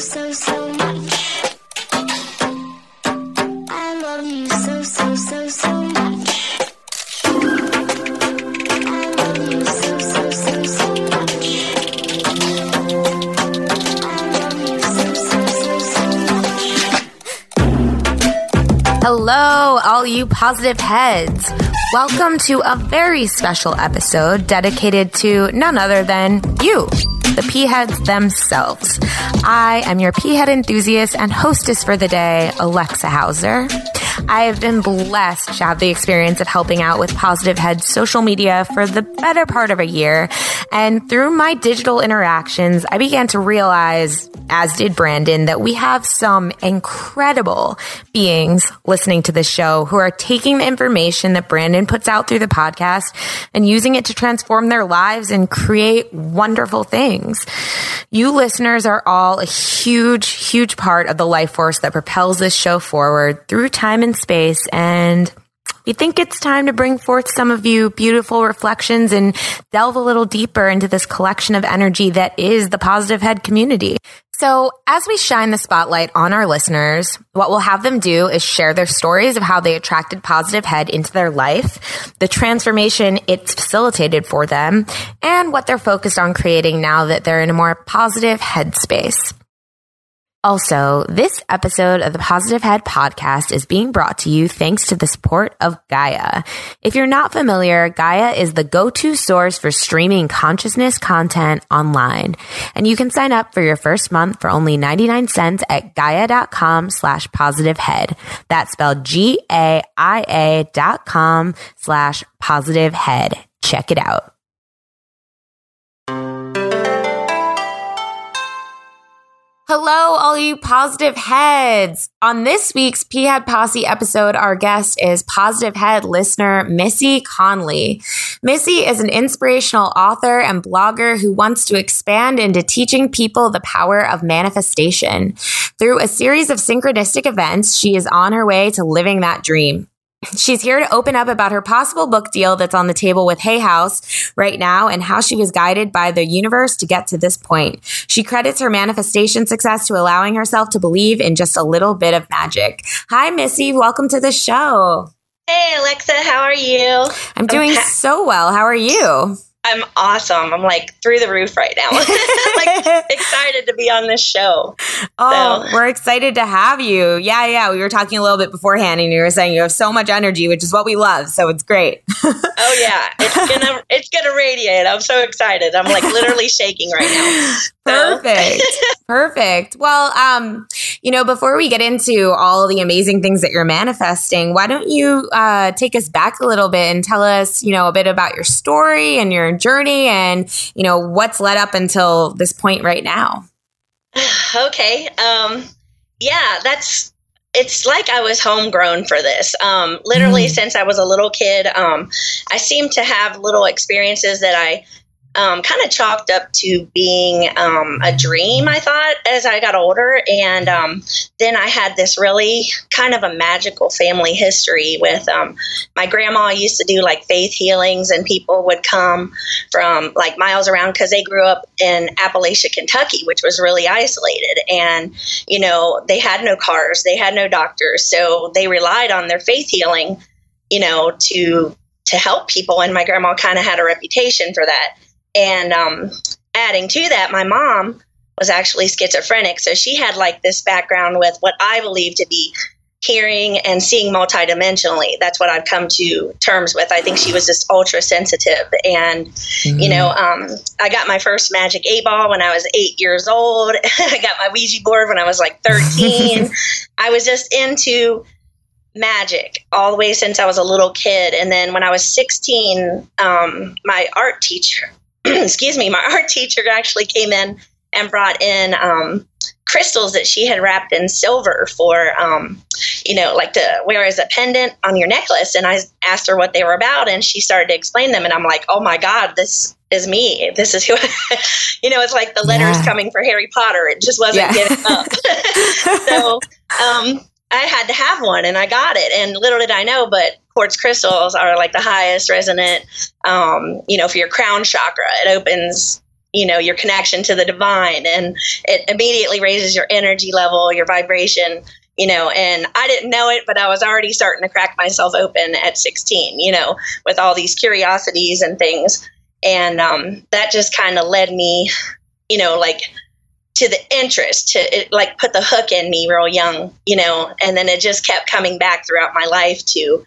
so much. I love you so much. I love you so much. I love you so much. Hello, all you positive heads. Welcome to a very special episode dedicated to none other than you, the pea heads themselves. I am your pea head enthusiast and hostess for the day, Alexa Hauser. I have been blessed to have the experience of helping out with Positive Head social media for the better part of a year. And through my digital interactions, I began to realize, as did Brandon, that we have some incredible beings listening to this show who are taking the information that Brandon puts out through the podcast and using it to transform their lives and create wonderful things. You listeners are all a huge, huge part of the life force that propels this show forward through time and space, and we think it's time to bring forth some of you beautiful reflections and delve a little deeper into this collection of energy that is the Positive Head community. So as we shine the spotlight on our listeners, what we'll have them do is share their stories of how they attracted Positive Head into their life, the transformation it's facilitated for them, and what they're focused on creating now that they're in a more positive headspace. Also, this episode of the Positive Head podcast is being brought to you thanks to the support of Gaia. If you're not familiar, Gaia is the go-to source for streaming consciousness content online. And you can sign up for your first month for only 99 cents at gaia.com/positivehead. That's spelled GAIA.com/positivehead. Check it out. Hello, all you positive heads. On this week's Pea Head Posse episode, our guest is Positive Head listener Missy Conley. Missy is an inspirational author and blogger who wants to expand into teaching people the power of manifestation. Through a series of synchronistic events, she is on her way to living that dream. She's here to open up about her possible book deal that's on the table with Hay House right now and how she was guided by the universe to get to this point. She credits her manifestation success to allowing herself to believe in just a little bit of magic. Hi, Missy. Welcome to the show. Hey, Alexa. How are you? I'm doing so well. How are you? I'm awesome. I'm like through the roof right now. Like excited to be on this show. Oh, so. We're excited to have you. Yeah. We were talking a little bit beforehand and you were saying you have so much energy, which is what we love. So it's great. Oh yeah. It's gonna radiate. I'm so excited. I'm like literally shaking right now. Perfect. Perfect. Well, before we get into all the amazing things that you're manifesting, why don't you take us back a little bit and tell us, a bit about your story and your journey and, what's led up until this point right now. Okay. It's like I was homegrown for this. Literally since I was a little kid, I seem to have little experiences that I kind of chalked up to being a dream, I thought, as I got older. And then I had this really kind of a magical family history with my grandma used to do like faith healings, and people would come from like miles around because they grew up in Appalachia, Kentucky, which was really isolated. And, they had no cars, they had no doctors. So they relied on their faith healing, to help people. And my grandma kind of had a reputation for that. And adding to that, my mom was actually schizophrenic. So she had like this background with what I believe to be hearing and seeing multidimensionally. That's what I've come to terms with. I think she was just ultra sensitive. And, I got my first magic 8-ball when I was 8 years old. I got my Ouija board when I was like 13. I was just into magic all the way since I was a little kid. And then when I was 16, my art teacher actually came in and brought in crystals that she had wrapped in silver for, like to wear as a pendant on your necklace. And I asked her what they were about, and she started to explain them. And I'm like, oh my God, this is me. This is who, it's like the letters coming for Harry Potter. It just wasn't giving up. So I had to have one, and I got it. And little did I know, but quartz crystals are like the highest resonant, for your crown chakra. It opens your connection to the divine, and it immediately raises your energy level, your vibration, and I didn't know it, but I was already starting to crack myself open at 16, with all these curiosities and things. And that just kind of led me, like to the interest, to it, like put the hook in me real young, and then it just kept coming back throughout my life to,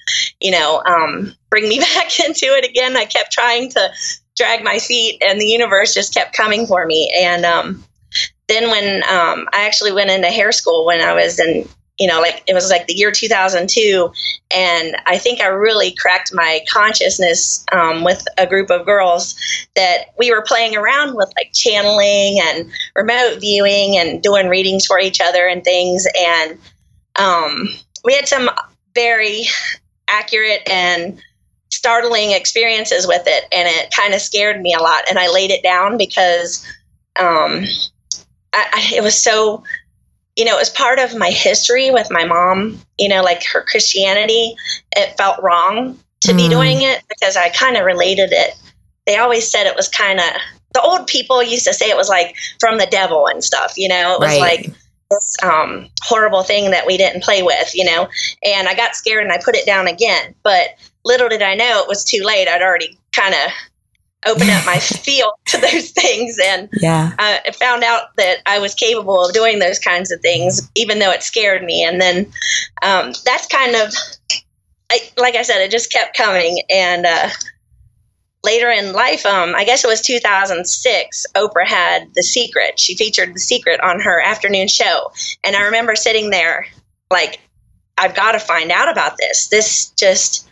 bring me back into it again. I kept trying to drag my feet, and the universe just kept coming for me. And then when I actually went into hair school when I was in, it was like the year 2002. And I think I really cracked my consciousness with a group of girls that we were playing around with like channeling and remote viewing and doing readings for each other and things. And we had some very accurate and startling experiences with it. And it kind of scared me a lot. And I laid it down because it was so... it was part of my history with my mom, like her Christianity. It felt wrong to be doing it because I kind of related it. They always said it was kind of, the old people used to say it was like from the devil and stuff, it was like this horrible thing that we didn't play with, and I got scared and I put it down again. But little did I know it was too late. I'd already kind of open up my field to those things. And I found out that I was capable of doing those kinds of things, even though it scared me. And then that's kind of, like I said, it just kept coming. And later in life, I guess it was 2006, Oprah had The Secret. She featured The Secret on her afternoon show. And I remember sitting there like, I've got to find out about this. This just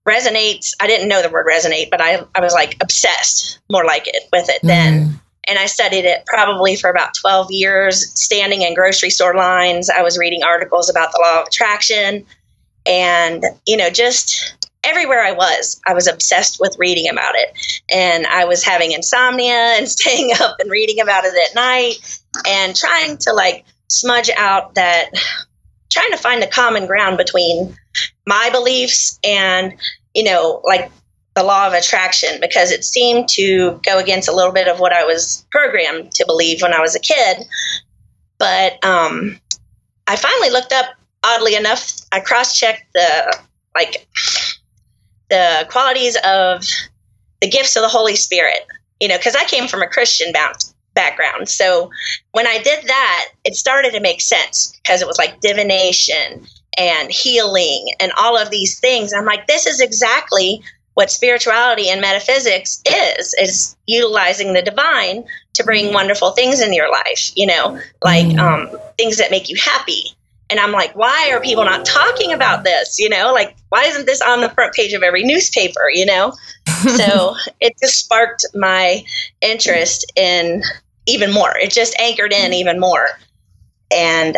resonates. I didn't know the word resonate, but I was like obsessed, more like it with it then. And I studied it probably for about 12 years, standing in grocery store lines. I was reading articles about the law of attraction, and, just everywhere I was obsessed with reading about it. And I was having insomnia and staying up and reading about it at night and trying to like smudge out that, trying to find a common ground between my beliefs and, like the law of attraction, because it seemed to go against a little bit of what I was programmed to believe when I was a kid. But I finally looked up, oddly enough, I cross-checked the qualities of the gifts of the Holy Spirit, because I came from a Christian background. So when I did that, it started to make sense because it was like divination and healing and all of these things. I'm like, this is exactly what spirituality and metaphysics is utilizing the divine to bring wonderful things in your life, things that make you happy. And I'm like, why are people not talking about this? Like, why isn't this on the front page of every newspaper, So it just sparked my interest in even more. It just anchored in even more. And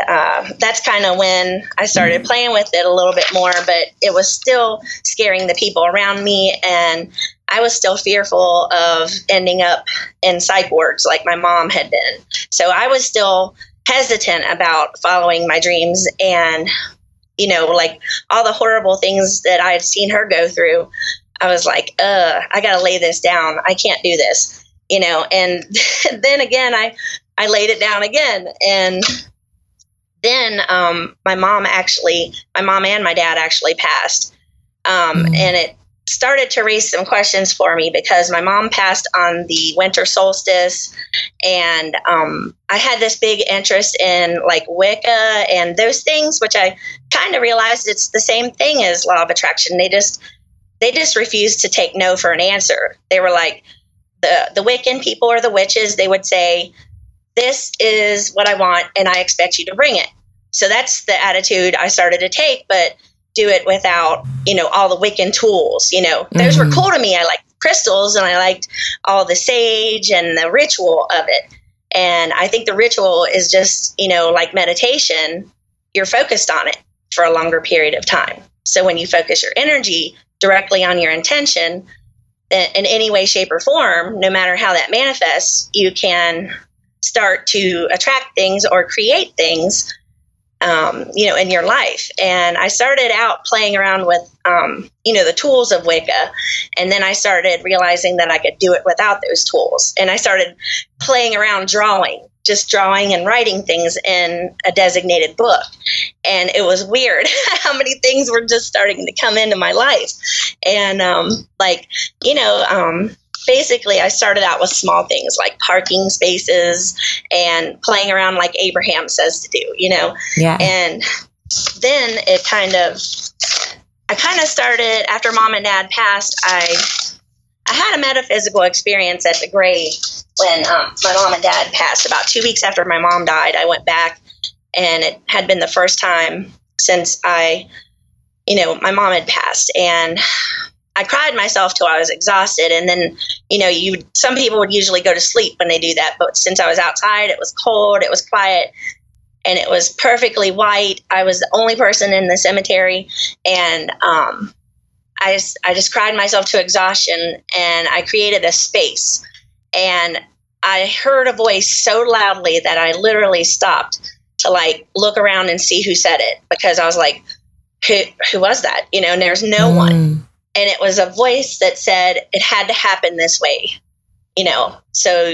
that's kind of when I started playing with it a little bit more, but it was still scaring the people around me. And I was still fearful of ending up in psych wards like my mom had been. So I was still hesitant about following my dreams and, like all the horrible things that I had seen her go through. I was like, I got to lay this down. I can't do this, and then again, I laid it down again. And then my mom and my dad actually passed. And it started to raise some questions for me because my mom passed on the winter solstice. And I had this big interest in like Wicca and those things, which I kind of realized it's the same thing as law of attraction. They just refused to take no for an answer. They were like, the Wiccan people or the witches, they would say, this is what I want, and I expect you to bring it. So that's the attitude I started to take, but do it without, all the Wiccan tools, Those were cool to me. I liked crystals, and I liked all the sage and the ritual of it. And I think the ritual is just, like meditation, you're focused on it for a longer period of time. So when you focus your energy directly on your intention, in any way, shape, or form, no matter how that manifests, you can start to attract things or create things in your life. And I started out playing around with, the tools of Wicca. And then I started realizing that I could do it without those tools. And I started playing around just drawing and writing things in a designated book. And it was weird how many things were just starting to come into my life. And basically, I started out with small things like parking spaces and playing around like Abraham says to do, Yeah. And then I kind of started, after Mom and Dad passed, I had a metaphysical experience at the grave when my Mom and Dad passed. About 2 weeks after my mom died, I went back, and it had been the first time since my mom had passed. And I cried myself till I was exhausted. And then, some people would usually go to sleep when they do that. But since I was outside, it was cold, it was quiet, and it was perfectly white. I was the only person in the cemetery. And I just cried myself to exhaustion, and I created a space. And I heard a voice so loudly that I literally stopped to look around and see who said it, because I was like, who was that? And there's no one. And it was a voice that said it had to happen this way, so,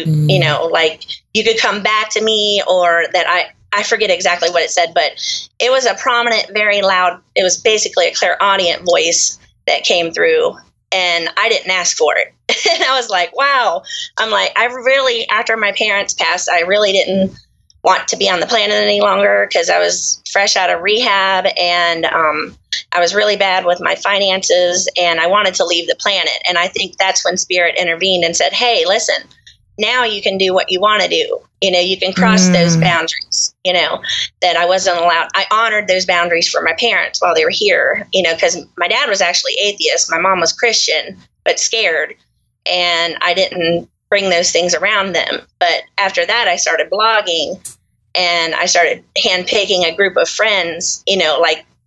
you could come back to me, or that I forget exactly what it said, but it was a prominent, very loud, it was basically a clairaudient voice that came through, and I didn't ask for it. And I was like, wow. I'm like, after my parents passed, I really didn't want to be on the planet any longer, because I was fresh out of rehab, and I was really bad with my finances, and I wanted to leave the planet. And I think that's when Spirit intervened and said, hey, listen, now you can do what you want to do. You can cross those boundaries, that I wasn't allowed. I honored those boundaries for my parents while they were here, because my dad was actually atheist. My mom was Christian, but scared. And I didn't bring those things around them. But after that, I started blogging, and I started handpicking a group of friends,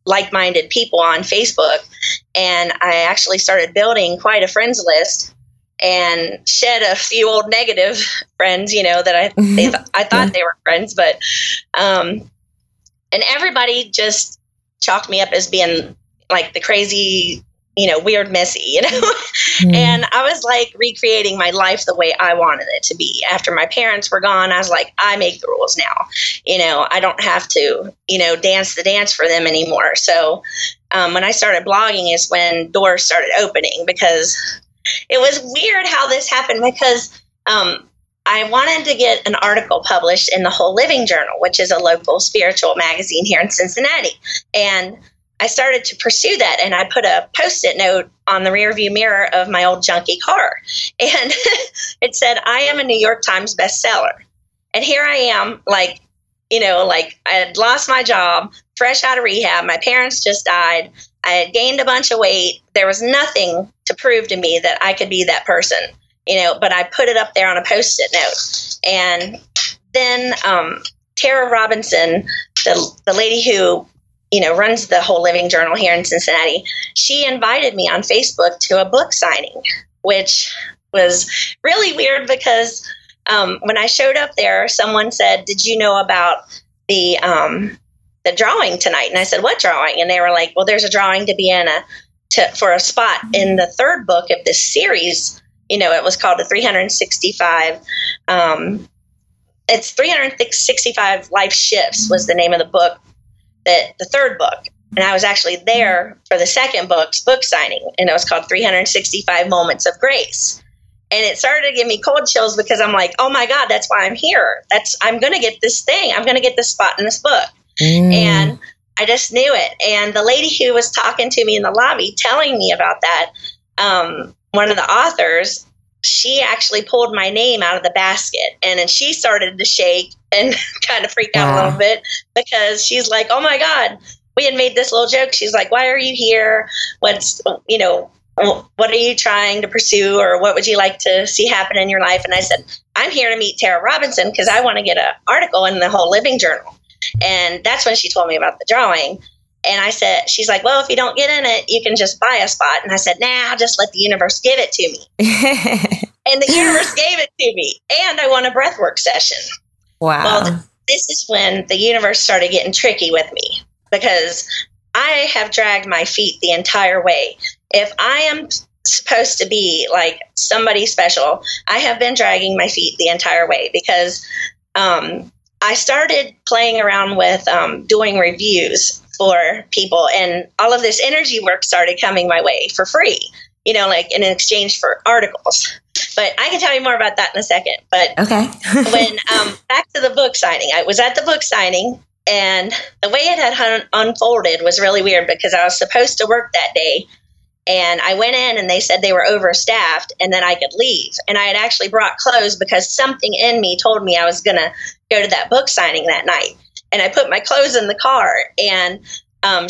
like-minded people on Facebook. And I actually started building quite a friends list, and shed a few old negative friends, that I thought they were friends, but, and everybody just chalked me up as being like the crazy, weird Missy, and I was recreating my life the way I wanted it to be. After my parents were gone, I was like, I make the rules now, I don't have to, dance the dance for them anymore. So, when I started blogging is when doors started opening, because it was weird how this happened, because I wanted to get an article published in the Whole Living Journal, which is a local spiritual magazine here in Cincinnati. And I started to pursue that, and I put a Post-it note on the rearview mirror of my old junky car. And it said, I am a New York Times bestseller. And here I am, I had lost my job, fresh out of rehab. My parents just died. I had gained a bunch of weight. There was nothing to prove to me that I could be that person, but I put it up there on a Post-it note. And then Tara Robinson, the lady who, runs the Whole Living Journal here in Cincinnati, she invited me on Facebook to a book signing, which was really weird, because when I showed up there, someone said, did you know about the drawing tonight? And I said, what drawing? And they were like, well, there's a drawing to be in for a spot in the third book of this series. It was called the 365. It's 365 Life Shifts was the name of the book, the third book. And I was actually there for the second book's book signing, and it was called 365 Moments of Grace. And it started to give me cold chills, because I'm like, oh my God, that's why I'm here. I'm going to get this thing. I'm going to get this spot in this book. And I just knew it. And the lady who was talking to me in the lobby, telling me about that, one of the authors, she actually pulled my name out of the basket, and then she started to shake and kind of freak out a little bit, because she's like, oh my God, we had made this little joke. She's like, why are you here? What are you trying to pursue, or what would you like to see happen in your life? And I said, I'm here to meet Tara Robinson, because I want to get an article in the Whole Living Journal. And that's when she told me about the drawing. And I said, she's like, well, if you don't get in it, you can just buy a spot. And I said, nah, I'll just let the universe give it to me. And the universe gave it to me. And I won a breathwork session. Wow. Well, this is when the universe started getting tricky with me, because I have dragged my feet the entire way. If I am supposed to be like somebody special, I have been dragging my feet the entire way, because I started playing around with doing reviews for people, and all of this energy work started coming my way for free, like in exchange for articles. But I can tell you more about that in a second. But okay. when back to the book signing, I was at the book signing, and the way it had unfolded was really weird, because I was supposed to work that day, and I went in and they said they were overstaffed and then I could leave. And I had actually brought clothes because something in me told me I was going to go to that book signing that night. And I put my clothes in the car, and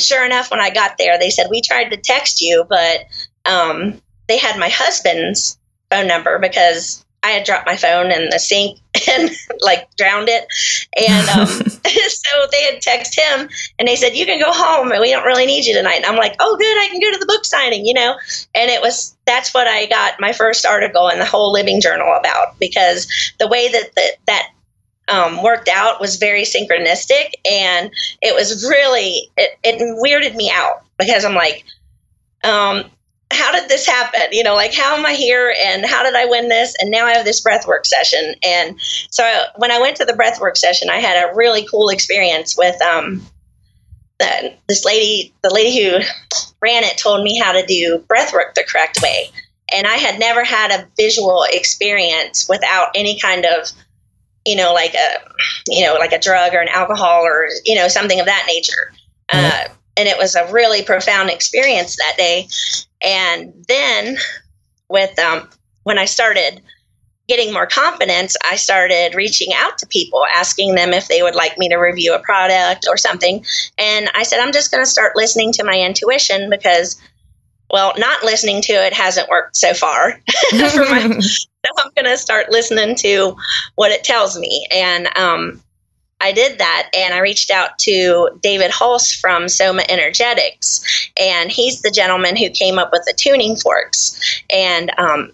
sure enough, when I got there, they said, we tried to text you, but they had my husband's phone number, because I had dropped my phone in the sink and like drowned it. And so they had texted him, and they said, you can go home and we don't really need you tonight. And I'm like, oh, good, I can go to the book signing, And that's what I got my first article in the whole Living Journal about, because the way that worked out was very synchronistic, and it was really, it weirded me out, because I'm like, how did this happen? Like, how am I here, and how did I win this? And now I have this breathwork session. And so when I went to the breathwork session, I had a really cool experience with this lady. The lady who ran it told me how to do breathwork the correct way. And I had never had a visual experience without any kind of, like a drug or an alcohol or, something of that nature. And it was a really profound experience that day. And then with when I started getting more confidence, I started reaching out to people, asking them if they would like me to review a product or something. And I said, I'm just going to start listening to my intuition, because, well, not listening to it hasn't worked so far. So I'm going to start listening to what it tells me. And I did that, and I reached out to David Hulse from Soma Energetics, and he's the gentleman who came up with the tuning forks. And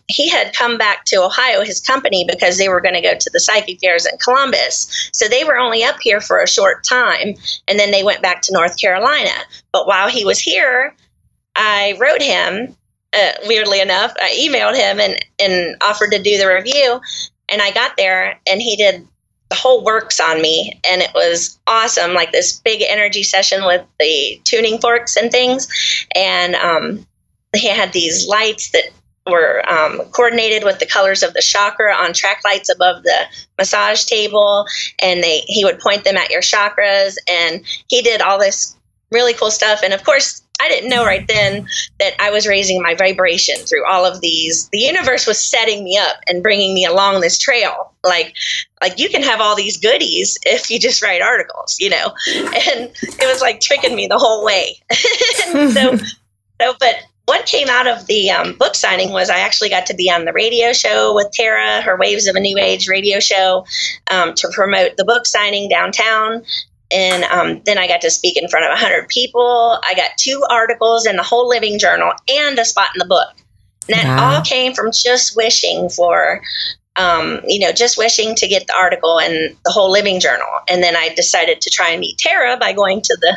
he had come back to Ohio, his company, because they were going to go to the psychic fairs in Columbus. So they were only up here for a short time, and then they went back to North Carolina. But while he was here, I wrote him, weirdly enough, I emailed him and offered to do the review, and I got there, and he did the whole works on me, and it was awesome, like this big energy session with the tuning forks and things. And he had these lights that were coordinated with the colors of the chakra on track lights above the massage table, and he would point them at your chakras, and he did all this really cool stuff. And of course, I didn't know right then that I was raising my vibration through all of these. The universe was setting me up and bringing me along this trail. Like you can have all these goodies if you just write articles, And it was like tricking me the whole way. But what came out of the book signing was I actually got to be on the radio show with Tara, her Waves of a New Age radio show, to promote the book signing downtown. And then I got to speak in front of 100 people. I got 2 articles in the whole Living Journal and a spot in the book. And that all came from just wishing for, just wishing to get the article in the whole Living Journal. And then I decided to try and meet Tara by going to the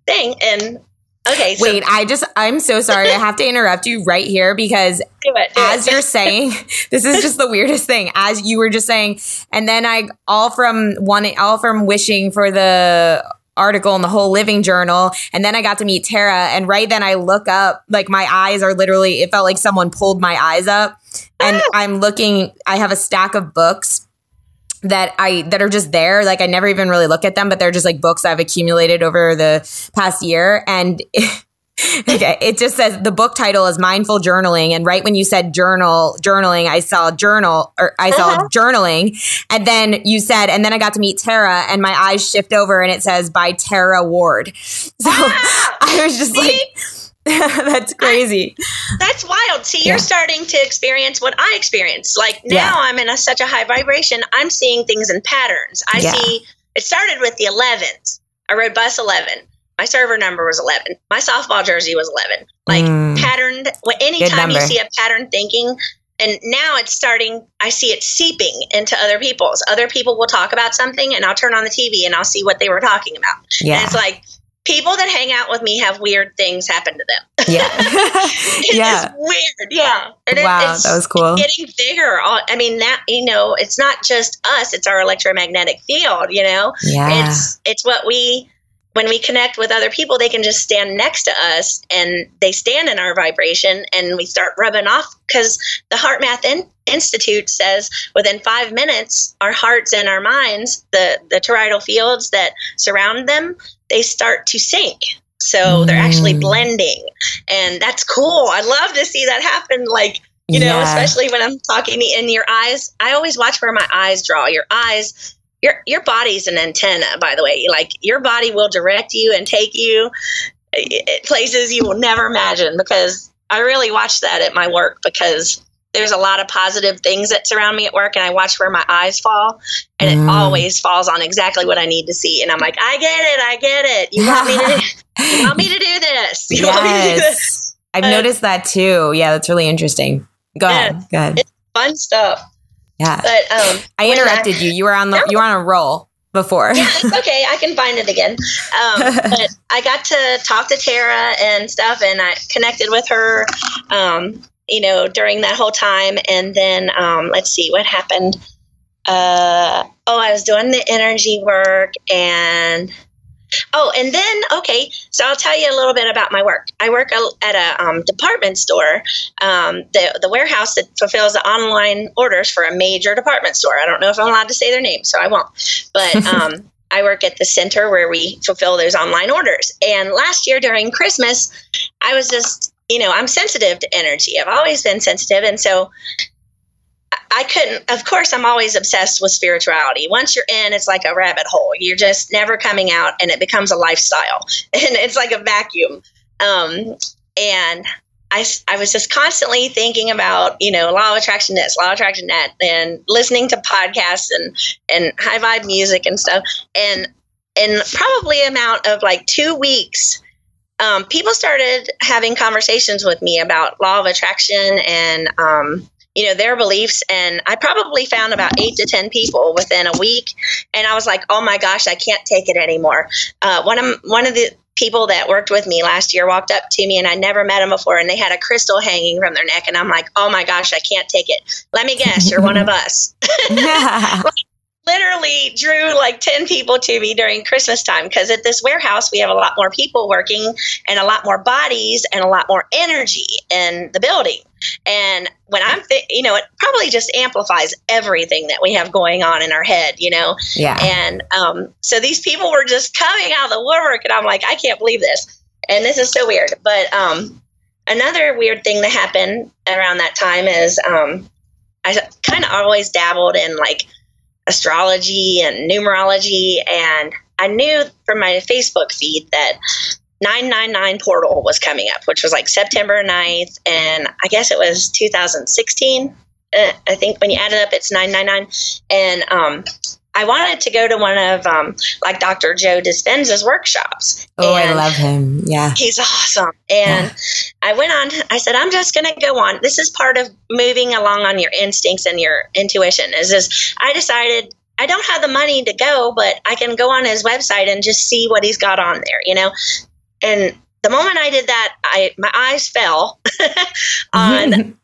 thing. And okay. So wait, I'm so sorry. I have to interrupt you right here, because you're saying, this is just the weirdest thing, as you were just saying, and then all from wishing for the article in the whole Living Journal, and then I got to meet Tara, and right then I look up, like my eyes are literally, it felt like someone pulled my eyes up, and I'm looking, I have a stack of books that are just there. Like I never even really look at them, but they're just like books I've accumulated over the past year. And okay, it just says the book title is Mindful Journaling. And right when you said journaling, I saw journaling. And then you said, and then I got to meet Tara, and my eyes shift over and it says by Tara Ward. So I was just like, that's crazy. That's wild. See, you're starting to experience what I experienced. Like now I'm in such a high vibration. I'm seeing things in patterns. I see, it started with the 11s. I rode bus 11. My server number was 11. My softball jersey was 11. Like patterned. Anytime you see a pattern thinking and now it's starting, I see it seeping into other people's. Other people will talk about something and I'll turn on the TV and I'll see what they were talking about. Yeah. And it's like, people that hang out with me have weird things happen to them. Yeah. It's weird. Yeah. And wow. That was cool. It's getting bigger. I mean, that, it's not just us, it's our electromagnetic field, Yeah. It's what when we connect with other people, they can just stand next to us and they stand in our vibration and we start rubbing off, because the Heart Math Institute says within 5 minutes, our hearts and our minds, the toroidal fields that surround them, they start to sync. So they're actually blending, and that's cool. I love to see that happen. Like, especially when I'm talking in your eyes, I always watch where my eyes draw. Your eyes, your body's an antenna, by the way. Like, your body will direct you and take you places you will never imagine, because I really watch that at my work, because there's a lot of positive things that surround me at work, and I watch where my eyes fall, and it always falls on exactly what I need to see. And I'm like, I get it. You want me to do this. You want me to do this. I've noticed that too. Yeah, that's really interesting. Go ahead. It's fun stuff. Yeah. But I interrupted you. You were on a roll before. Yeah, it's okay. I can find it again. But I got to talk to Tara and stuff, and I connected with her, during that whole time. And then, let's see what happened. I was doing the energy work, and so I'll tell you a little bit about my work. I work at a department store, the warehouse that fulfills the online orders for a major department store. I don't know if I'm allowed to say their name, so I won't. But I work at the center where we fulfill those online orders. And last year during Christmas, I was just, I'm sensitive to energy. I've always been sensitive. And so I couldn't, of course, I'm always obsessed with spirituality. Once you're in, it's like a rabbit hole. You're just never coming out, and it becomes a lifestyle, and it's like a vacuum. And I was just constantly thinking about, law of attraction this, law of attraction that, and listening to podcasts and high vibe music and stuff. And in probably amount of like 2 weeks, people started having conversations with me about law of attraction and, their beliefs. And I probably found about 8 to 10 people within a week. And I was like, oh my gosh, I can't take it anymore. One of the people that worked with me last year walked up to me, and I never met him before, and they had a crystal hanging from their neck. And I'm like, oh my gosh, I can't take it. Let me guess, you're one of us. Literally drew like 10 people to me during Christmas time, because at this warehouse, we have a lot more people working and a lot more bodies and a lot more energy in the building. And when it probably just amplifies everything that we have going on in our head, Yeah. And so these people were just coming out of the woodwork, and I'm like, I can't believe this. And this is so weird. But another weird thing that happened around that time is I kind of always dabbled in like astrology and numerology, and I knew from my Facebook feed that 999 portal was coming up, which was like September 9th, and I guess it was 2016. I think when you add it up, it's 999. And I wanted to go to one of like Dr. Joe Dispenza's workshops. Oh, I love him. Yeah. He's awesome. And I went on, I said, I'm just going to go on. This is part of moving along on your instincts and your intuition. I decided I don't have the money to go, but I can go on his website and just see what he's got on there, And the moment I did that, my eyes fell on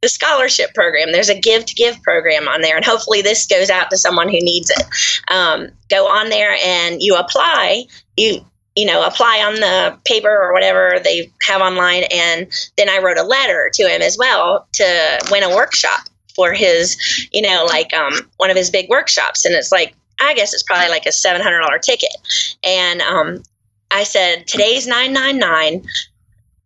the scholarship program. There's a Give to Give program on there, and hopefully this goes out to someone who needs it. Go on there and you apply. You apply on the paper or whatever they have online, and then I wrote a letter to him as well to win a workshop for his, one of his big workshops. And it's like, I guess it's probably like a $700 ticket. And I said, today's 999.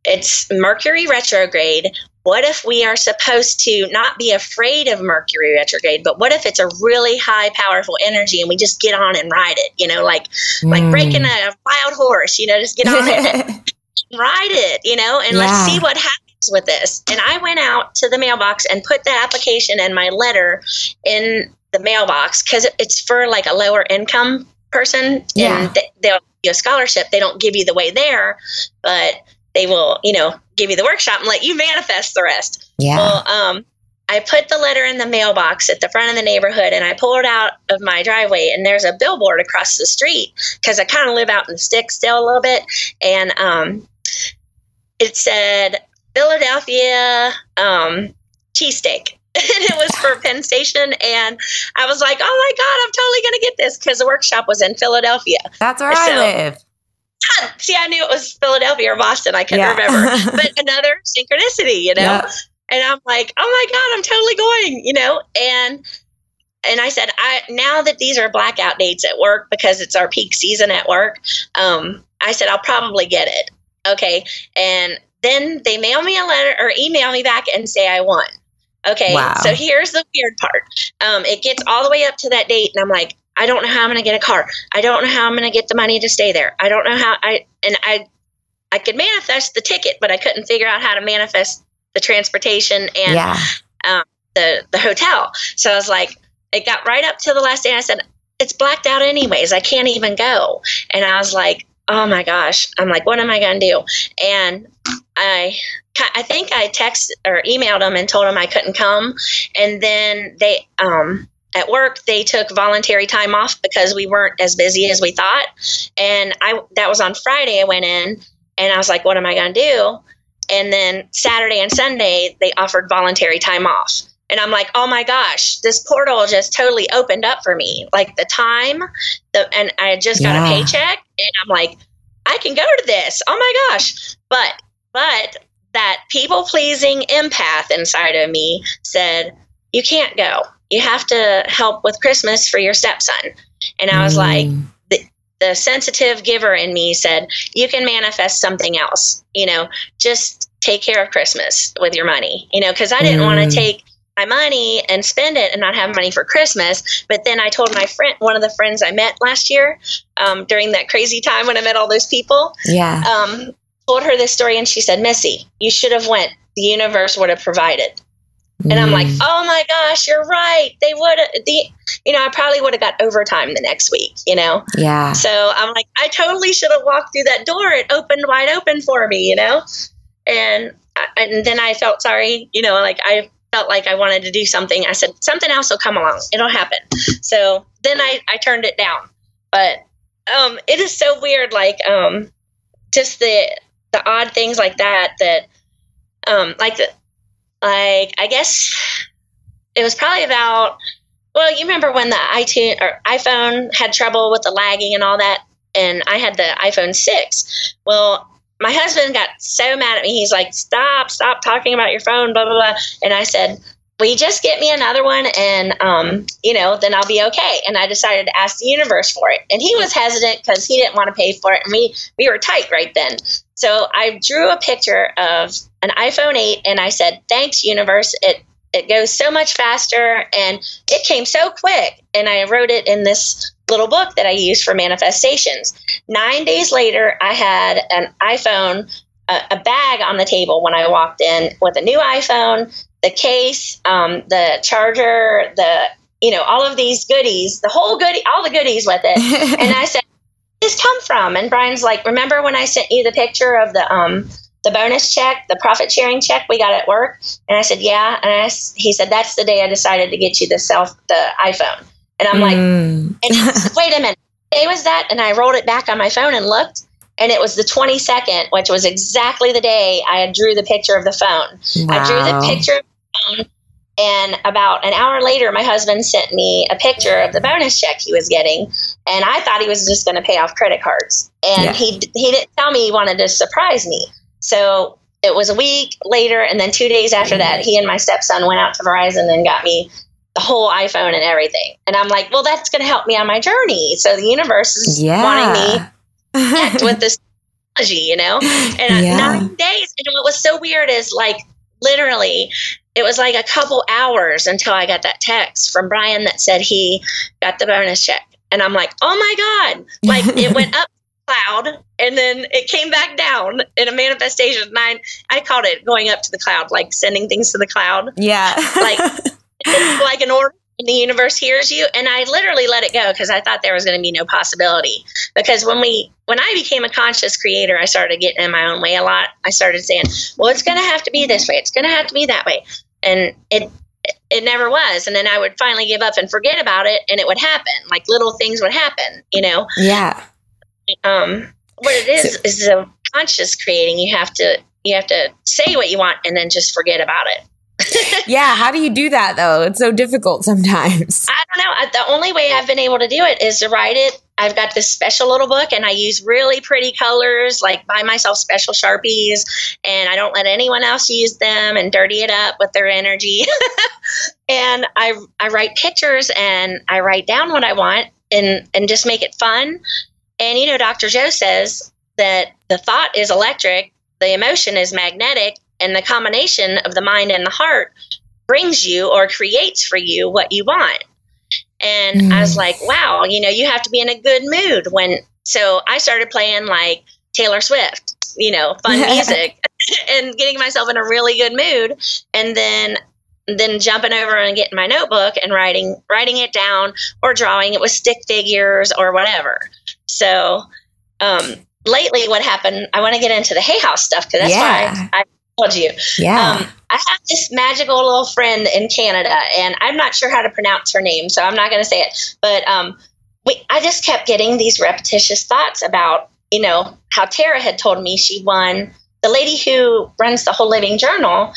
It's Mercury retrograde. What if we are supposed to not be afraid of Mercury retrograde, but what if it's a really high, powerful energy and we just get on and ride it, like breaking a wild horse, just get on it and ride it, and let's see what happens with this. And I went out to the mailbox and put the application and my letter in the mailbox, because it's for like a lower income person, and they'll give you a scholarship. They don't give you the way there, but they will, give you the workshop and let you manifest the rest. Yeah. Well, I put the letter in the mailbox at the front of the neighborhood, and I pulled out of my driveway, and there's a billboard across the street because I kind of live out in the sticks still a little bit. And it said Philadelphia cheesesteak. And it was for Penn Station. And I was like, oh my God, I'm totally going to get this because the workshop was in Philadelphia. That's where I live. See, I knew it was Philadelphia or Boston. I couldn't remember. But another synchronicity, you know? Yep. And I'm like, oh my God, I'm totally going, you know? And I said, now that these are blackout dates at work because it's our peak season at work, I said, I'll probably get it. Okay. And then they mail me a letter or email me back and say I won. Okay. Wow. So here's the weird part. It gets all the way up to that date, and I'm like, I don't know how I'm going to get a car. I don't know how I'm going to get the money to stay there. I don't know how I could manifest the ticket, but I couldn't figure out how to manifest the transportation and the hotel. So I was like, it got right up to the last day. And I said, it's blacked out anyways. I can't even go. And I was like, oh my gosh. I'm like, what am I going to do? And I think I texted or emailed them and told them I couldn't come. And then they, at work, they took voluntary time off because we weren't as busy as we thought. And that was on Friday. I went in and I was like, what am I going to do? And then Saturday and Sunday, they offered voluntary time off. And I'm like, oh my gosh, this portal just totally opened up for me. Like the time, and I just got a paycheck, and I'm like, I can go to this. Oh my gosh. But that people-pleasing empath inside of me said, you can't go. You have to help with Christmas for your stepson. And I was like, the sensitive giver in me said, you can manifest something else, you know, just take care of Christmas with your money, you know, because I didn't want to take my money and spend it and not have money for Christmas. But then I told my friend, one of the friends I met last year during that crazy time when I met all those people, told her this story, and she said, Missy, you should have went. The universe would have provided. And I'm like, oh my gosh, you're right. They would have, you know, I probably would have got overtime the next week, you know? Yeah. So I'm like, I totally should have walked through that door. It opened wide open for me, you know? And then I felt sorry, you know, like I felt like I wanted to do something. I said, something else will come along. It'll happen. So then I turned it down. But it is so weird, like just the odd things like that, like I guess it was probably about, well, you remember when the iPhone had trouble with the lagging and all that, and I had the iPhone 6. Well, my husband got so mad at me. He's like, stop talking about your phone, blah, blah, blah. And I said, will you just get me another one? And, you know, then I'll be okay. And I decided to ask the universe for it. And he was hesitant because he didn't want to pay for it. And we were tight right then. So I drew a picture of an iPhone 8 and I said, thanks, universe. It goes so much faster and it came so quick. And I wrote it in this little book that I use for manifestations. 9 days later, I had an iPhone, a bag on the table when I walked in with a new iPhone, the case, the charger, all of these goodies, all the goodies with it. And I said, where did this come from? And Brian's like, remember when I sent you the picture of the bonus check, the profit sharing check we got at work? And I said, yeah. And he said, that's the day I decided to get you the iPhone. And I'm like, and wait a minute, what day was that? And I rolled it back on my phone and looked, and it was the 22nd, which was exactly the day I drew the picture of the phone. Wow. I drew the picture of the phone, and about an hour later, my husband sent me a picture of the bonus check he was getting, and I thought he was just going to pay off credit cards. And he didn't tell me he wanted to surprise me. So it was a week later, and then 2 days after that, he and my stepson went out to Verizon and got me the whole iPhone and everything. And I'm like, well, that's going to help me on my journey. So the universe is wanting me to connect with this technology, you know? And 9 days. And what was so weird is, like, literally, it was like a couple hours until I got that text from Brian that said he got the bonus check. And I'm like, oh my God. Like, it went up the cloud and then it came back down in a manifestation. I called it going up to the cloud, like sending things to the cloud. Yeah. Like, it's like an order, and the universe hears you. And I literally let it go because I thought there was going to be no possibility. Because when I became a conscious creator, I started getting in my own way a lot. I started saying, well, it's going to have to be this way. It's going to have to be that way. And it never was. And then I would finally give up and forget about it, and it would happen. Like little things would happen, Yeah. What it is the conscious creating. You have to say what you want and then just forget about it. Yeah. How do you do that though? It's so difficult sometimes. I don't know. The only way I've been able to do it is to write it. I've got this special little book, and I use really pretty colors, like buy myself special Sharpies, and I don't let anyone else use them and dirty it up with their energy. And I write pictures, and I write down what I want, and just make it fun. And, Dr. Joe says that the thought is electric, the emotion is magnetic, and the combination of the mind and the heart brings you or creates for you what you want. And I was like, wow, you have to be in a good mood so I started playing like Taylor Swift, fun music and getting myself in a really good mood. And then jumping over and getting my notebook and writing it down or drawing it with stick figures or whatever. So, lately what happened, I want to get into the Hay House stuff, because that's why I told you. Yeah. I have this magical little friend in Canada, and I'm not sure how to pronounce her name, so I'm not going to say it. But I just kept getting these repetitious thoughts about, how Tara had told me she won. The lady who runs the Whole Living Journal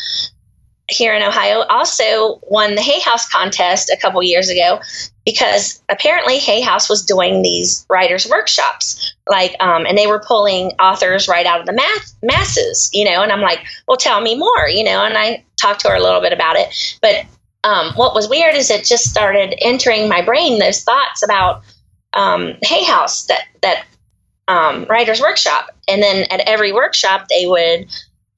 here in Ohio also won the Hay House contest a couple years ago, because apparently Hay House was doing these writers' workshops, and they were pulling authors right out of the masses, and I'm like, well, tell me more, and I talked to her a little bit about it. But what was weird is it just started entering my brain, those thoughts about Hay House, that writers' workshop. And then at every workshop, the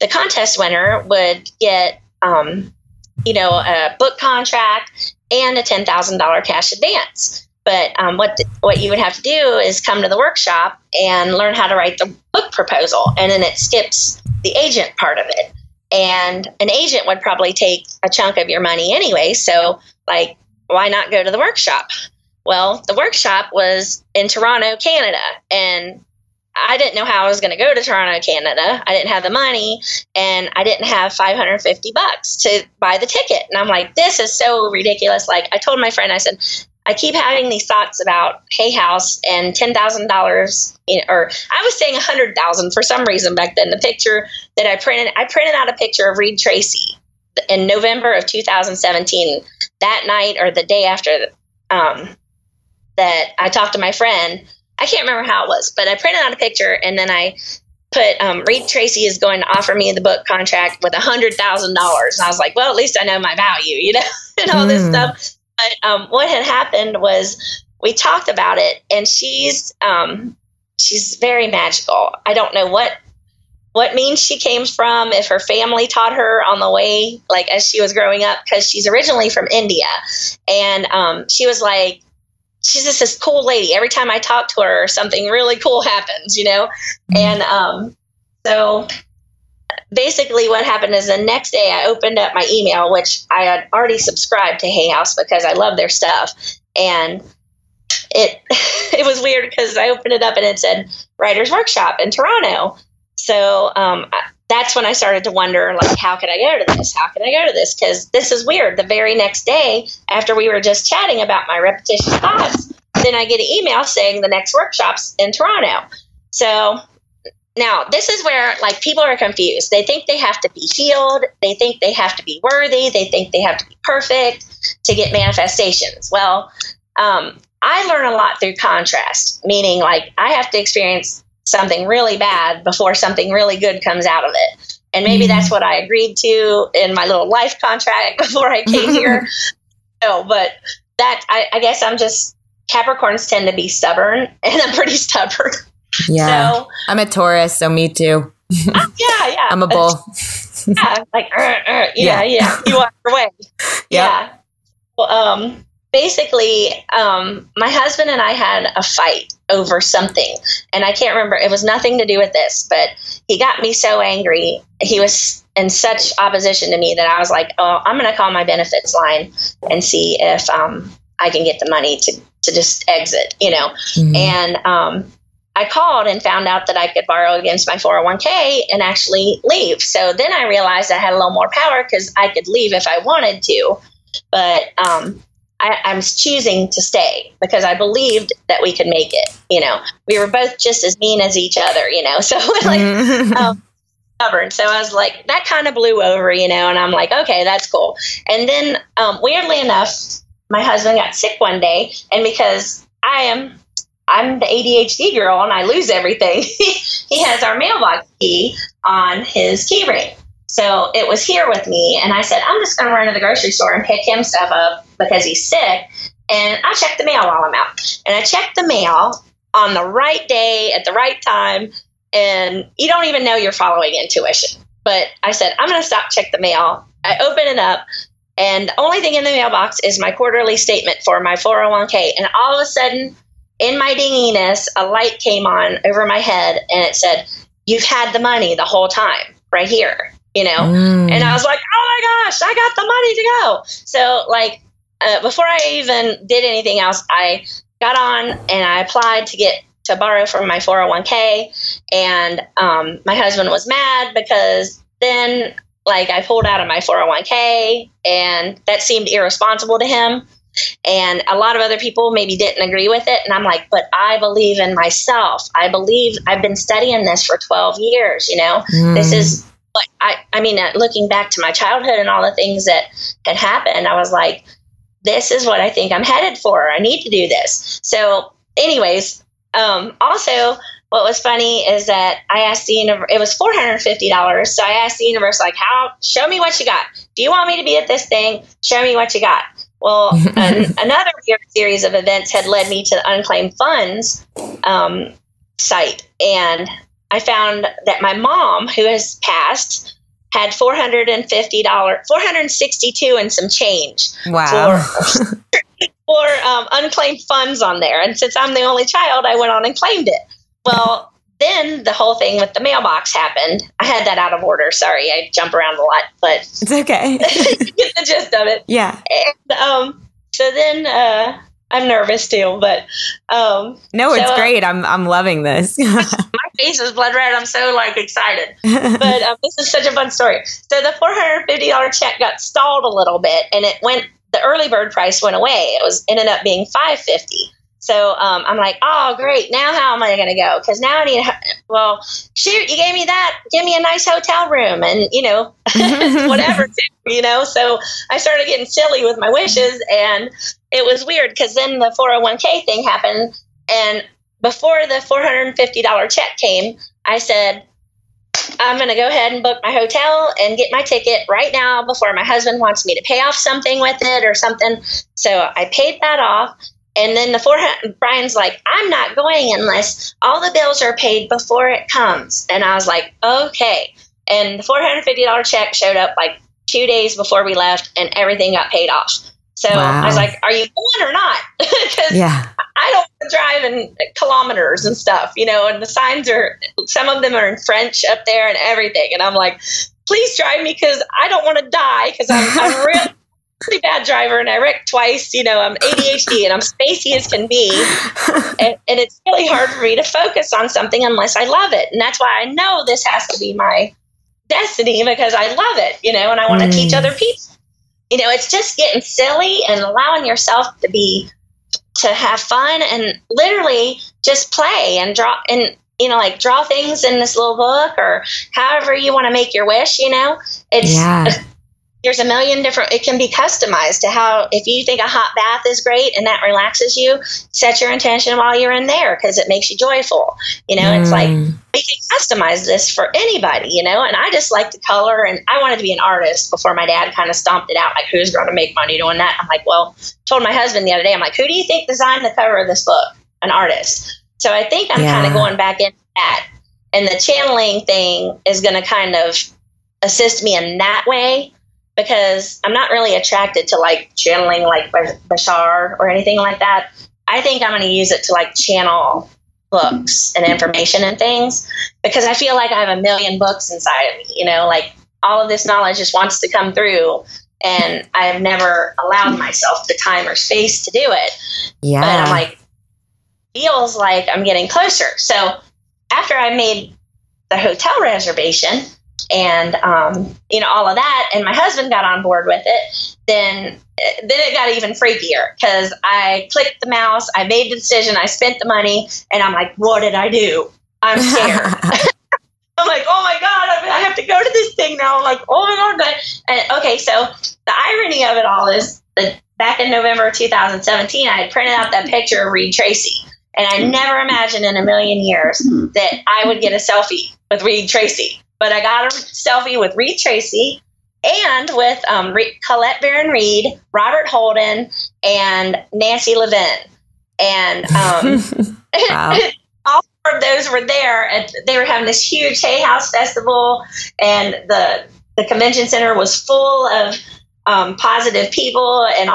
contest winner would get a book contract and a $10,000 cash advance. But what you would have to do is come to the workshop and learn how to write the book proposal. And then it skips the agent part of it. And an agent would probably take a chunk of your money anyway. So, why not go to the workshop? Well, the workshop was in Toronto, Canada. And I didn't know how I was going to go to Toronto, Canada. I didn't have the money, and I didn't have $550 to buy the ticket. And I'm like, this is so ridiculous. I told my friend, I said, I keep having these thoughts about Hay House and $10,000, or I was saying $100,000 for some reason back then. The picture that I printed out a picture of Reed Tracy in November of 2017. That night or the day after that I talked to my friend. I can't remember how it was, but I printed out a picture, and then I put Reed Tracy is going to offer me the book contract with $100,000. And I was like, well, at least I know my value, and all this stuff. But what had happened was we talked about it, and she's very magical. I don't know what means she came from, if her family taught her on the way, as she was growing up, because she's originally from India. And she was like, she's just this cool lady. Every time I talk to her, something really cool happens, And so basically what happened is the next day I opened up my email, which I had already subscribed to Hay House because I love their stuff. And it was weird because I opened it up and it said Writers Workshop in Toronto. So that's when I started to wonder, how could I go to this? How could I go to this? Because this is weird. The very next day, after we were just chatting about my repetitious thoughts, then I get an email saying the next workshop's in Toronto. So now this is where people are confused. They think they have to be healed. They think they have to be worthy. They think they have to be perfect to get manifestations. Well, I learn a lot through contrast, meaning I have to experience something really bad before something really good comes out of it. And maybe that's what I agreed to in my little life contract before I came here. No, but I guess I'm just, Capricorns tend to be stubborn, and I'm pretty stubborn. Yeah. So, I'm a Taurus, so me too. Yeah. I'm a bull. Yeah. You walk your way. Yep. Yeah. Well, basically, my husband and I had a fight over something, and I can't remember. It was nothing to do with this, but he got me so angry. He was in such opposition to me that I was like, oh, I'm going to call my benefits line and see if I can get the money to just exit, And I called and found out that I could borrow against my 401k and actually leave. So then I realized I had a little more power because I could leave if I wanted to. but I'm choosing to stay because I believed that we could make it. We were both just as mean as each other, so stubborn. So I was like, that kind of blew over, and I'm like, okay, that's cool. And then weirdly enough, my husband got sick one day, and because I'm the ADHD girl and I lose everything, he has our mailbox key on his key ring. So it was here with me, and I said, I'm just going to run to the grocery store and pick him stuff up because he's sick, and I'll check the mail while I'm out. And I checked the mail on the right day at the right time, and you don't even know you're following intuition. But I said, I'm going to check the mail. I open it up, and the only thing in the mailbox is my quarterly statement for my 401k. And all of a sudden, in my dinginess, a light came on over my head, and it said, you've had the money the whole time right here. And I was like, oh my gosh, I got the money to go. So before I even did anything else, I got on and I applied to borrow from my 401k. And my husband was mad because then I pulled out of my 401k, and that seemed irresponsible to him. And a lot of other people maybe didn't agree with it. And I'm like, but I believe in myself. I believe I've been studying this for 12 years. This is, looking back to my childhood and all the things that had happened, I was like, this is what I think I'm headed for. I need to do this. So anyways, also what was funny is that I asked the universe, it was $450. So I asked the universe, show me what you got. Do you want me to be at this thing? Show me what you got. Well, another weird series of events had led me to the unclaimed funds site. And I found that my mom, who has passed, had $462 and some change. Wow. for unclaimed funds on there. And since I'm the only child, I went on and claimed it. Well, then the whole thing with the mailbox happened. I had that out of order. Sorry, I jump around a lot, but it's okay. You get the gist of it. Yeah. And so then I'm nervous too, but no, it's great. I'm loving this. My face is blood red. I'm so excited. But this is such a fun story. So the $450 check got stalled a little bit, and the early bird price went away. It ended up being $550. So I'm like, oh, great. Now how am I going to go? Because now I need, shoot, you gave me that. Give me a nice hotel room and, whatever, So I started getting silly with my wishes, and it was weird because then the 401k thing happened. And before the $450 check came, I said, I'm going to go ahead and book my hotel and get my ticket right now before my husband wants me to pay off something with it or something. So I paid that off. And then Brian's like, I'm not going unless all the bills are paid before it comes. And I was like, okay. And the $450 check showed up 2 days before we left, and everything got paid off. So wow. I was like, are you going or not? Because I don't want to drive in kilometers and stuff, and the signs some of them are in French up there and everything. And I'm like, please drive me because I don't want to die because I'm really pretty bad driver, and I wrecked twice. I'm ADHD and I'm spacey as can be. And it's really hard for me to focus on something unless I love it. And that's why I know this has to be my destiny because I love it, and I want to teach other people. It's just getting silly and allowing yourself to have fun and literally just play and draw and, draw things in this little book or however you want to make your wish, There's a million different, it can be customized to how, if you think a hot bath is great and that relaxes you, set your intention while you're in there because it makes you joyful. It's we can customize this for anybody, and I just like to color, and I wanted to be an artist before my dad kind of stomped it out, who's going to make money doing that? I'm like, told my husband the other day, I'm like, who do you think designed the cover of this book? An artist. So I think I'm kind of going back into that, and the channeling thing is going to kind of assist me in that way. Because I'm not really attracted to channeling Bashar or anything like that. I think I'm going to use it to channel books and information and things because I feel like I have a million books inside of me, all of this knowledge just wants to come through, and I have never allowed myself the time or space to do it. Yeah. But I'm feels like I'm getting closer. So after I made the hotel reservation, and all of that. And my husband got on board with it. Then it got even freakier because I clicked the mouse, I made the decision, I spent the money, and I'm like, what did I do? I'm scared. I'm like, oh my God, I have to go to this thing now. I'm like, oh my God. And, okay, so the irony of it all is that back in November 2017, I had printed out that picture of Reed Tracy. And I never imagined in a million years that I would get a selfie with Reed Tracy. But I got a selfie with Reed Tracy and with Colette Baron Reed, Robert Holden, and Nancy Levin. And wow. all four of those were there. And they were having this huge Hay House festival. And the convention center was full of positive people and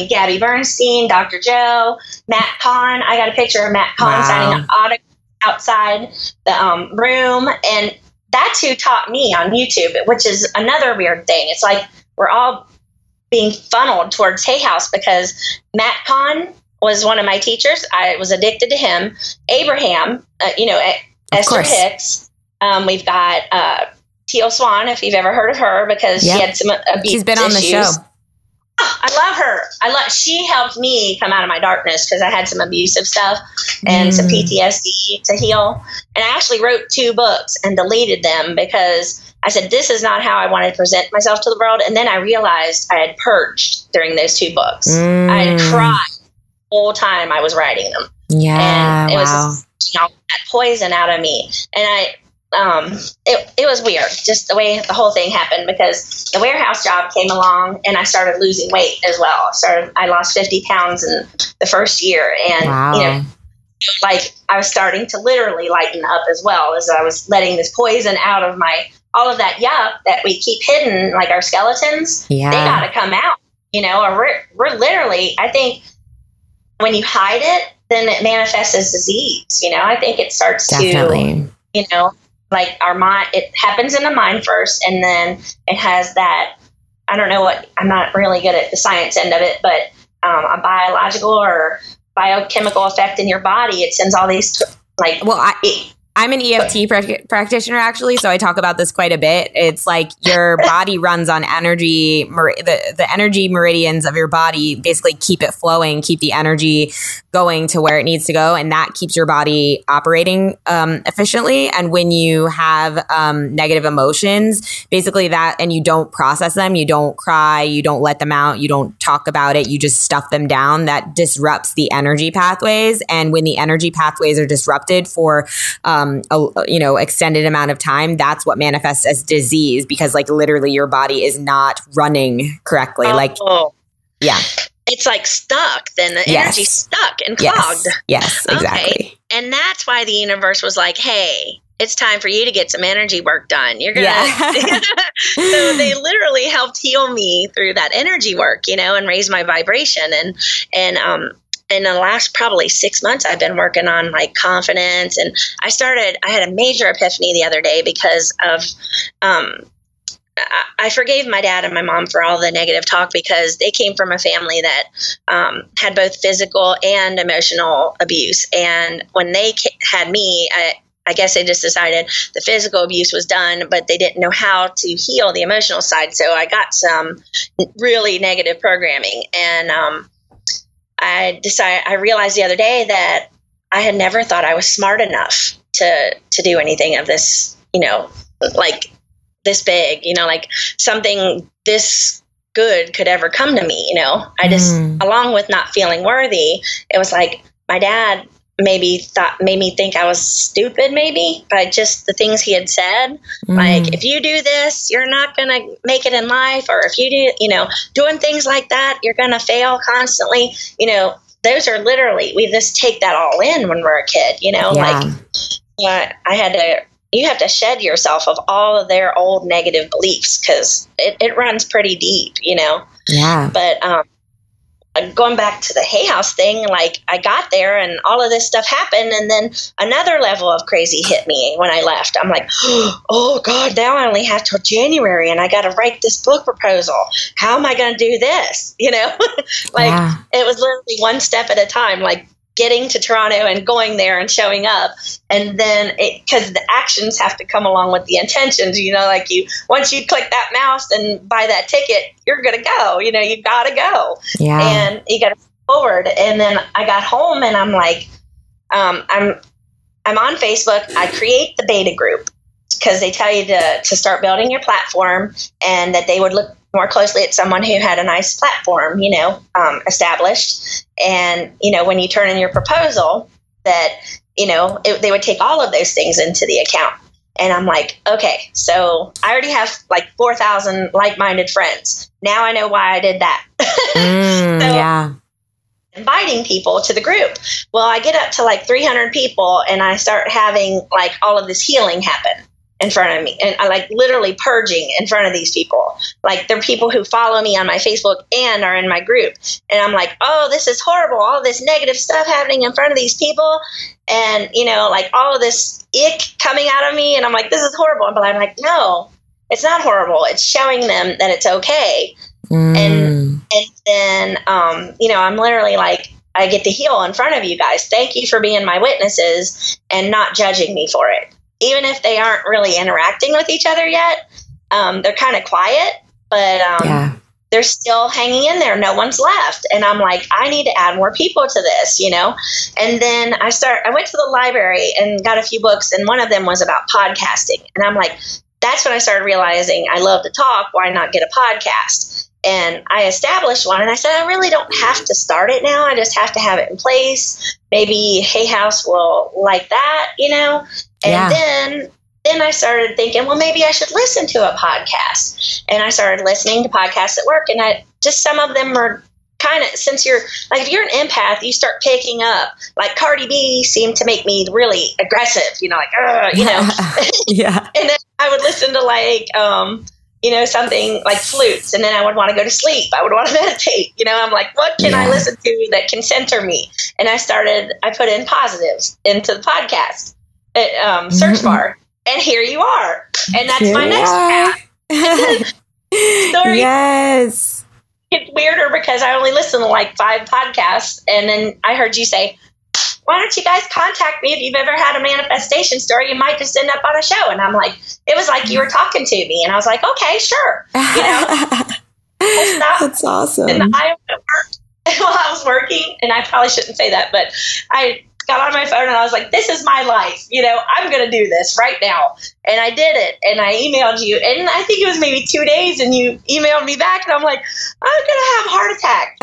Gabby Bernstein, Dr. Joe, Matt Kahn. I got a picture of Matt Kahn signing an autograph outside the room. And that's who taught me on YouTube, which is another weird thing. It's like we're all being funneled towards Hay House because Matt Kahn was one of my teachers. I was addicted to him. Abraham, Esther Hicks. We've got Teal Swan, if you've ever heard of her, because she had some abuse. She's been on the show. Oh, I love her. She helped me come out of my darkness because I had some abusive stuff and some PTSD to heal. And I actually wrote 2 books and deleted them because I said, this is not how I wanted to present myself to the world. And then I realized I had purged during those 2 books. I had cried the whole time I was writing them. Yeah. And it was that poison out of me. And it was weird, just the way the whole thing happened, because the warehouse job came along and I started losing weight as well. I lost 50 pounds in the first year. And, I was starting to literally lighten up as well as I was letting this poison out of all of that yuck that we keep hidden, like our skeletons. They got to come out, or we're literally, I think when you hide it, then it manifests as disease. I think it starts to, like our mind, it happens in the mind first, and then it has that, I don't know I'm not really good at the science end of it, but a biological or biochemical effect in your body. It sends all these, I'm an EFT practitioner, actually, so I talk about this quite a bit. It's like your body runs on energy. The energy meridians of your body basically keep it flowing, keep the energy going to where it needs to go, and that keeps your body operating efficiently. And when you have negative emotions, basically that, and you don't process them, you don't cry, you don't let them out, you don't talk about it, you just stuff them down, that disrupts the energy pathways. And when the energy pathways are disrupted for extended amount of time, that's what manifests as disease, because literally your body is not running correctly. It's like stuck. Then the energy's stuck and clogged. Yes, exactly. Okay. And that's why the universe was like, hey, it's time for you to get some energy work done. You're going to. So they literally helped heal me through that energy work, and raise my vibration. And in the last probably 6 months, I've been working on confidence. And I had a major epiphany the other day because of, I forgave my dad and my mom for all the negative talk, because they came from a family that had both physical and emotional abuse. And when they had me, I guess they just decided the physical abuse was done, but they didn't know how to heal the emotional side. So I got some really negative programming. And I realized the other day that I had never thought I was smart enough to do anything of this, this big, something this good could ever come to me. I just, along with not feeling worthy, it was like my dad made me think I was stupid, maybe by just the things he had said. Like, if you do this, you're not going to make it in life. Or if you do, doing things like that, you're going to fail constantly. Those are literally, we just take that all in when we're a kid, you have to shed yourself of all of their old negative beliefs, because it runs pretty deep, Yeah. But, going back to the Hay House thing, I got there and all of this stuff happened, and then another level of crazy hit me when I left. I'm like, oh God, now I only have till January and I got to write this book proposal. How am I going to do this? It was literally one step at a time. getting to Toronto and going there and showing up. And then because the actions have to come along with the intentions, like once you click that mouse and buy that ticket, you're going to go, you got to go. Yeah. And you got to forward. And then I got home and I'm like, I'm on Facebook. I create the beta group because they tell you to start building your platform, and that they would look more closely at someone who had a nice platform, established. And, when you turn in your proposal, that, they would take all of those things into the account. And I'm like, okay, so I already have like 4,000 like-minded friends. Now I know why I did that. Yeah. Inviting people to the group. Well, I get up to like 300 people and I start having like all of this healing happen in front of me. And I like literally purging in front of these people. Like they're people who follow me on my Facebook and are in my group. And I'm like, oh, this is horrible. All this negative stuff happening in front of these people. And, like all of this ick coming out of me. And I'm like, this is horrible. But I'm like, no, it's not horrible. It's showing them that it's okay. And then, I'm literally like, I get to heal in front of you guys. Thank you for being my witnesses and not judging me for it. Even if they aren't really interacting with each other yet, they're kind of quiet, but they're still hanging in there. No one's left. And I'm like, I need to add more people to this, And then I went to the library and got a few books, and one of them was about podcasting. And I'm like, that's when I started realizing I love to talk. Why not get a podcast? And I established one, and I said, I really don't have to start it now. I just have to have it in place. Maybe Hay House will like that, And then I started thinking, well, maybe I should listen to a podcast. And I started listening to podcasts at work, and some of them are kind of, since you're like, if you're an empath, you start picking up, like Cardi B seemed to make me really aggressive, Yeah. And then I would listen to like, something like flutes, and then I would want to go to sleep. I would want to meditate. I'm like, what can I listen to that can center me? And I put in positives into the podcast search bar, and here you are. And that's my next path. Story. Yes. It's weirder because I only listen to like 5 podcasts, and then I heard you say, why don't you guys contact me if you've ever had a manifestation story? You might just end up on a show. And I'm like, it was like you were talking to me. And I was like, okay, sure. That's awesome. And I while I was working, and I probably shouldn't say that, but I got on my phone and I was like, this is my life. I'm going to do this right now. And I did it. And I emailed you. And I think it was maybe 2 days, and you emailed me back. And I'm like, I'm going to have a heart attack.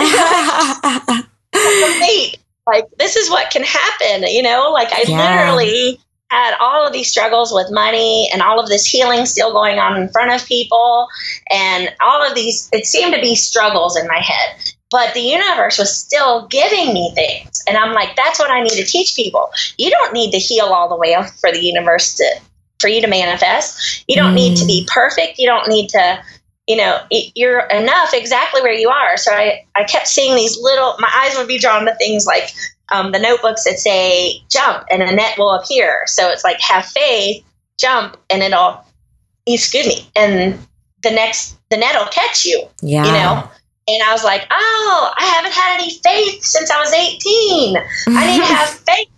Wait. Like, this is what can happen, like I literally had all of these struggles with money and all of this healing still going on in front of people. And all of these, it seemed to be struggles in my head, but the universe was still giving me things. And I'm like, that's what I need to teach people. You don't need to heal all the way up for the universe for you to manifest. You don't need to be perfect. You don't need to, you're enough exactly where you are. So I kept seeing these my eyes would be drawn to things like the notebooks that say jump and a net will appear. So it's like, have faith, jump, and and the net will catch you, And I was like, oh, I haven't had any faith since I was 18. I need to have faith,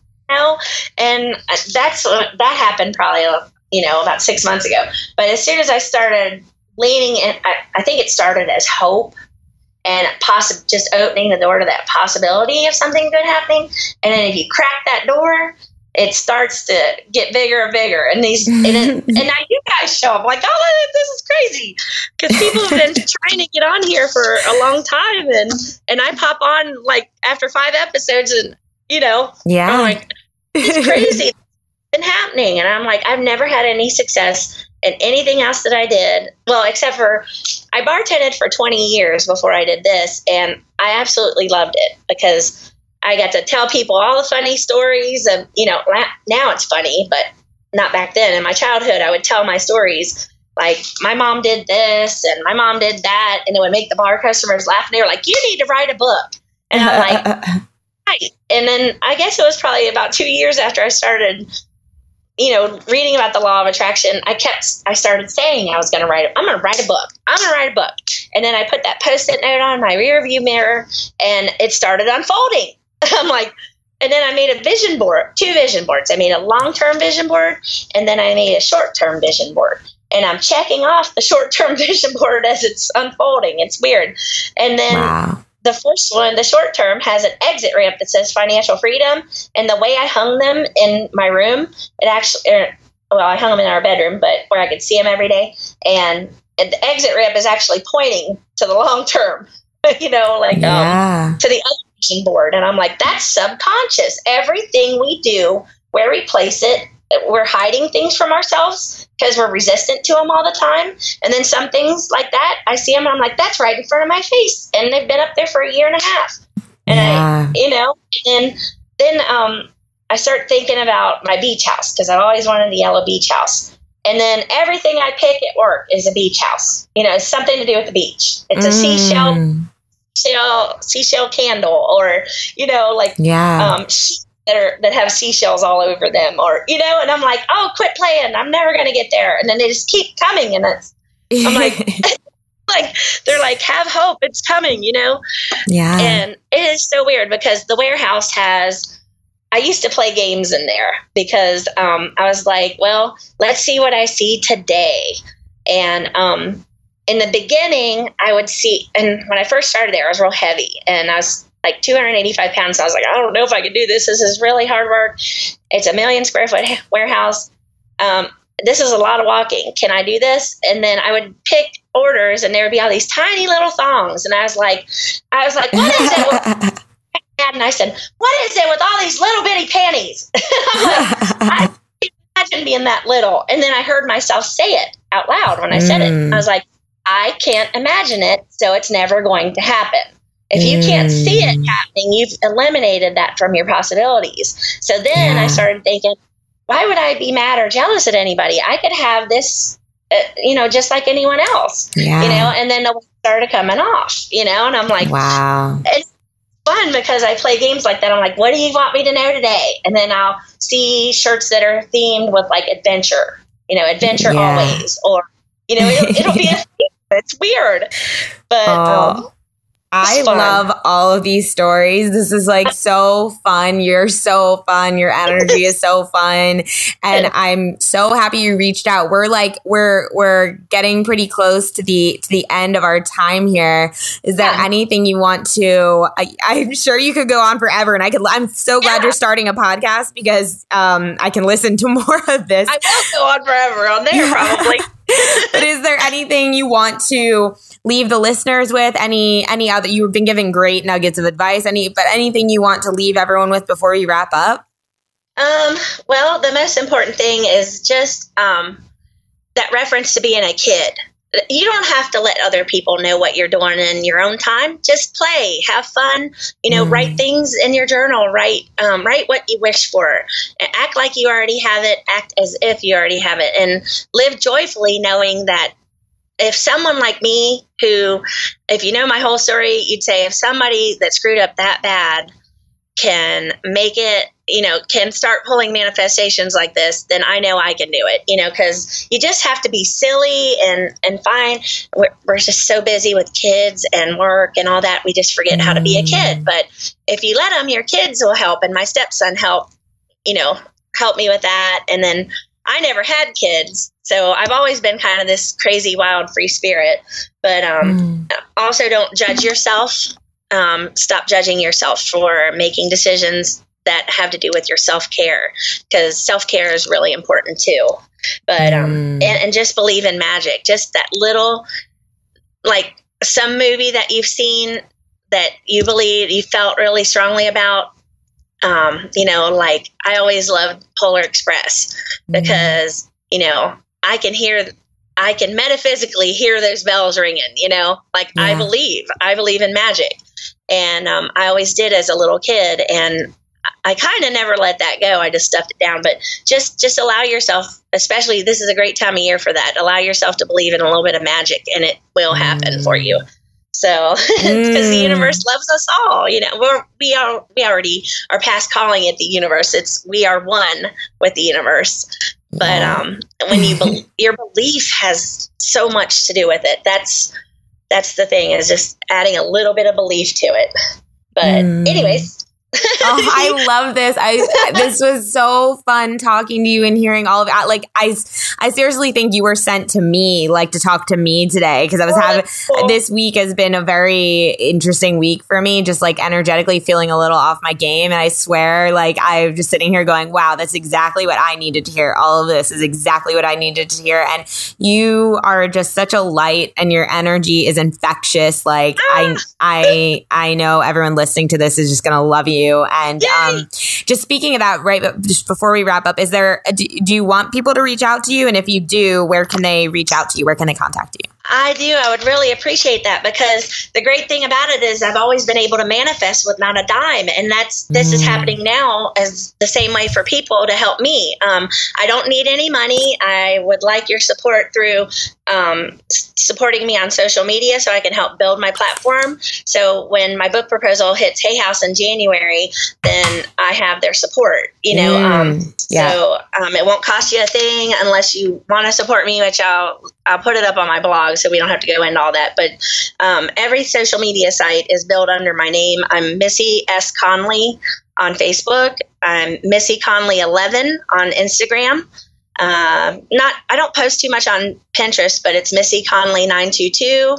And that happened probably, about 6 months ago. But as soon as I started leaning in, I think it started as hope and just opening the door to that possibility of something good happening. And then if you crack that door, it starts to get bigger and bigger. And and now you guys show up like, oh, this is crazy. Because people have been trying to get on here for a long time. And I pop on like after 5 episodes and, I'm like, it's crazy. It's been happening. And I'm like, I've never had any success in anything else that I did. Well, except for I bartended for 20 years before I did this. And I absolutely loved it because I got to tell people all the funny stories of, now it's funny, but not back then. In my childhood, I would tell my stories like, my mom did this and my mom did that. And it would make the bar customers laugh. And they were like, you need to write a book. And I'm like, right. And then I guess it was probably about 2 years after I started, reading about the law of attraction, I started saying I'm going to write a book. And then I put that Post-it note on my rear view mirror and it started unfolding. I'm like, And then I made a vision board, 2 vision boards. I made a long-term vision board, and then I made a short-term vision board. And I'm checking off the short-term vision board as it's unfolding. It's weird. And then the first one, the short-term, has an exit ramp that says financial freedom. And the way I hung them in my room, I hung them in our bedroom, but where I could see them every day. And the exit ramp is actually pointing to the long-term, to the other vision board. And I'm like, that's subconscious. Everything we do, where we place it, we're hiding things from ourselves because we're resistant to them all the time. And then some things like that, I see them and I'm like, that's right in front of my face. And they've been up there for a year and a half. And then I start thinking about my beach house because I've always wanted a yellow beach house. And then everything I pick at work is a beach house. It's something to do with the beach. It's a seashell candle, or sheets that have seashells all over them, or and I'm like, oh, quit playing, I'm never gonna get there. And then they just keep coming, and I'm like they're like, have hope, it's coming. And it is so weird because the warehouse I used to play games in there because I was like, well, let's see what I see today. And in the beginning, I would see, and when I first started there, I was real heavy, and I was like 285 pounds. So I was like, I don't know if I can do this. This is really hard work. It's a 1 million square foot warehouse. This is a lot of walking. Can I do this? And then I would pick orders, and there would be all these tiny little thongs. And I was like, what is it? And I said, what is it with all these little bitty panties? I'm like, I can't imagine being that little. And then I heard myself say it out loud when I said it. I was like, I can't imagine it, so it's never going to happen. If you can't see it happening, you've eliminated that from your possibilities. So then I started thinking, why would I be mad or jealous at anybody? I could have this, just like anyone else, and then the weight started coming off, and I'm like, wow. It's fun because I play games like that. I'm like, what do you want me to know today? And then I'll see shirts that are themed with like adventure, adventure always, or, it'll be it's weird, but, I love all of these stories. This is like so fun. You're so fun. Your energy is so fun. And I'm so happy you reached out. We're getting pretty close to the end of our time here. Is there anything you want to, I'm sure you could go on forever, and I'm so glad you're starting a podcast because I can listen to more of this. I will go on forever on there probably. But is there anything you want to leave the listeners with? Any other, you've been giving great nuggets of advice, but anything you want to leave everyone with before we wrap up? Well, the most important thing is just that reference to being a kid. You don't have to let other people know what you're doing in your own time. Just play, have fun, write things in your journal, write what you wish for, act like you already have it, act as if you already have it, and live joyfully knowing that if someone like me, who, if you know my whole story, you'd say if somebody that screwed up that bad can make it, can start pulling manifestations like this, then I know I can do it, because you just have to be silly and fine. We're just so busy with kids and work and all that. We just forget how to be a kid. But if you let them, your kids will help. And my stepson helped me with that. And then I never had kids. So I've always been kind of this crazy, wild, free spirit. But also don't judge yourself. Stop judging yourself for making decisions that have to do with your self-care, because self-care is really important too. But and just believe in magic. Just that little, like some movie that you've seen that you believe, you felt really strongly about. Like I always loved Polar Express because I can metaphysically hear those bells ringing, I believe in magic. And I always did as a little kid, and I kind of never let that go. I just stuffed it down. But just allow yourself, especially this is a great time of year for that. Allow yourself to believe in a little bit of magic, and it will happen for you. So, because the universe loves us all, we already are past calling it the universe. We are one with the universe. But when your belief has so much to do with it. That's the thing, is just adding a little bit of belief to it. But anyways, Oh, I love this. This was so fun talking to you and hearing all of it. Like, I seriously think you were sent to me, like, to talk to me today, because I was having this week has been a very interesting week for me, just like energetically feeling a little off my game. And I swear, like, I'm just sitting here going, wow, that's exactly what I needed to hear. All of this is exactly what I needed to hear. And you are just such a light, and your energy is infectious. Like, I know everyone listening to this is just going to love you. And just speaking of that, right, just before we wrap up, is there, do you want people to reach out to you? And if you do, where can they reach out to you? Where can they contact you? I do. I would really appreciate that, because the great thing about it is I've always been able to manifest with not a dime. And this is happening now as the same way for people to help me. I don't need any money. I would like your support through supporting me on social media so I can help build my platform. So when my book proposal hits Hay House in January, then I have their support, So it won't cost you a thing unless you want to support me, which I'll put it up on my blog so we don't have to go into all that. But every social media site is built under my name. I'm Missy S. Conley on Facebook. I'm Missy Conley 11 on Instagram. I don't post too much on Pinterest, but it's Missy Conley 922,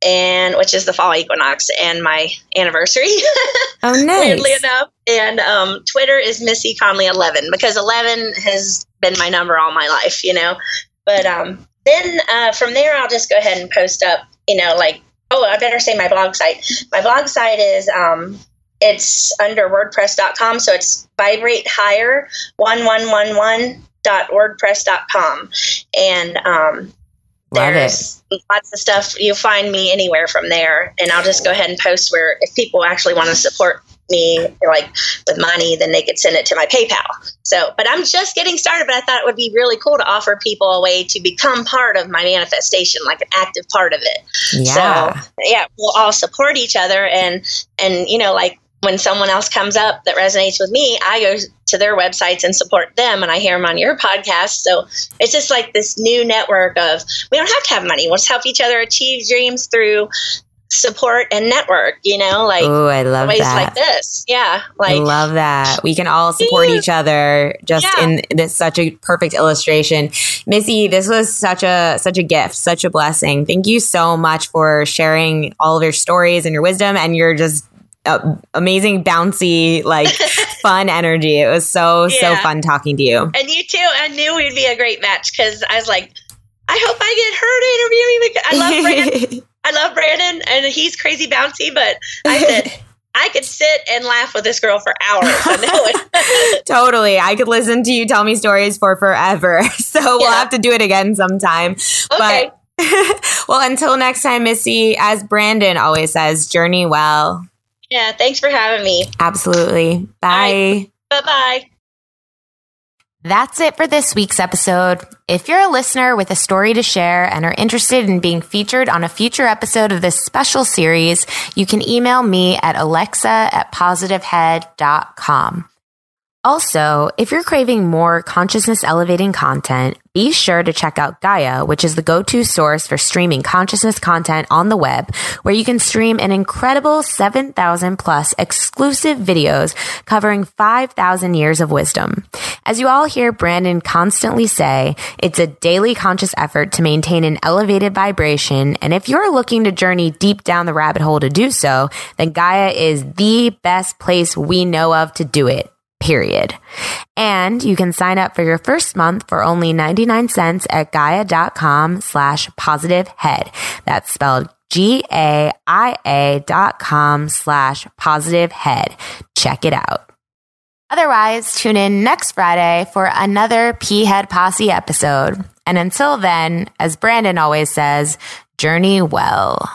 and which is the fall equinox and my anniversary. Oh, nice. Weirdly enough. And Twitter is Missy Conley 11, because 11 has been my number all my life, But then from there, I'll just go ahead and post up, I better say my blog site. My blog site is it's under WordPress.com, so it's Vibrate Higher 1111.wordpress.com, and there's lots of stuff. You'll find me anywhere from there, and I'll just go ahead and post where if people actually want to support me, like with money, then they could send it to my PayPal. So, but I'm just getting started, but I thought it would be really cool to offer people a way to become part of my manifestation, like an active part of it. Yeah. So we'll all support each other, and like when someone else comes up that resonates with me, I go to their websites and support them, and I hear them on your podcast. So it's just like this new network of, we don't have to have money. We'll just help each other achieve dreams through support and network, Oh, I love ways that. like this. Yeah. I love that. We can all support each other in this, such a perfect illustration. Missy, this was such a gift, such a blessing. Thank you so much for sharing all of your stories and your wisdom and your just amazing, bouncy, like fun energy. It was so fun talking to you. And you too. I knew we'd be a great match, because I was like, I hope I get her to interview me. I love Brandon. I love Brandon, and he's crazy bouncy, but I said, I could sit and laugh with this girl for hours. I know it. Totally. I could listen to you tell me stories for forever. So we'll have to do it again sometime. Okay. But well, until next time, Missy, as Brandon always says, journey well. Yeah. Thanks for having me. Absolutely. Bye. Right. Bye-bye. That's it for this week's episode. If you're a listener with a story to share and are interested in being featured on a future episode of this special series, you can email me at alexa@positivehead.com. Also, if you're craving more consciousness elevating content, be sure to check out Gaia, which is the go-to source for streaming consciousness content on the web, where you can stream an incredible 7,000 plus exclusive videos covering 5,000 years of wisdom. As you all hear Brandon constantly say, it's a daily conscious effort to maintain an elevated vibration. And if you're looking to journey deep down the rabbit hole to do so, then Gaia is the best place we know of to do it. Period. And you can sign up for your first month for only 99 cents at gaia.com/positivehead. That's spelled GAIA.com/positivehead. Check it out. Otherwise, tune in next Friday for another P-Head Posse episode. And until then, as Brandon always says, journey well.